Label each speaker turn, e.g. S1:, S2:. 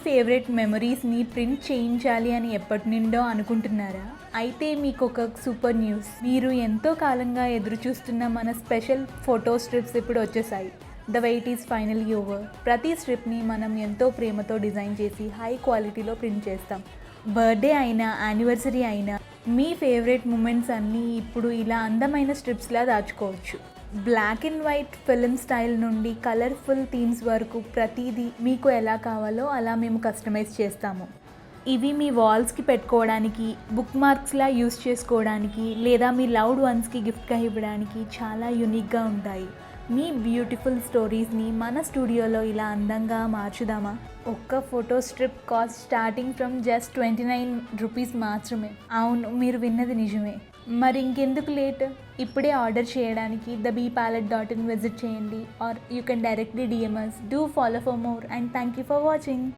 S1: Favourite మెమరీస్ని print చేయించాలి అని ఎప్పటి నుండో అనుకుంటున్నారా? అయితే మీకు ఒక సూపర్ న్యూస్. మీరు ఎంతో కాలంగా ఎదురు చూస్తున్న మన స్పెషల్ ఫోటో స్ట్రిప్స్ ఇప్పుడు వచ్చేసాయి. The wait is finally over. ప్రతి స్ట్రిప్ని మనం ఎంతో ప్రేమతో డిజైన్ చేసి హై క్వాలిటీలో ప్రింట్ చేస్తాం. బర్త్డే అయినా, యానివర్సరీ అయినా మీ ఫేవరెట్ మూమెంట్స్ అన్నీ ఇప్పుడు ఇలా అందమైన స్ట్రిప్స్లా దాచుకోవచ్చు. Black and white film style నుండి కలర్ఫుల్ థీమ్స్ వరకు ప్రతిదీ మీకు ఎలా కావాలో అలా మేము కస్టమైజ్ చేస్తాము. ఇవి మీ వాల్స్కి పెట్టుకోవడానికి, బుక్ మార్క్స్లా యూస్ చేసుకోవడానికి, లేదా మీ లవ్డ్ వన్స్కి గిఫ్ట్గా ఇవ్వడానికి చాలా యూనిక్గా ఉంటాయి. మీ బ్యూటిఫుల్ స్టోరీస్ని మన స్టూడియోలో ఇలా అందంగా మార్చుదామా? ఒక్క photo strip cost starting from just 29 rupees మాత్రమే. అవును, మీరు విన్నది నిజమే. మరి ఇంకెందుకు లేట్? ఇప్పుడే ఆర్డర్ చేయడానికి thebpalette.in విజిట్ చేయండి, or you can directly DM us. Do follow for more and thank you for watching.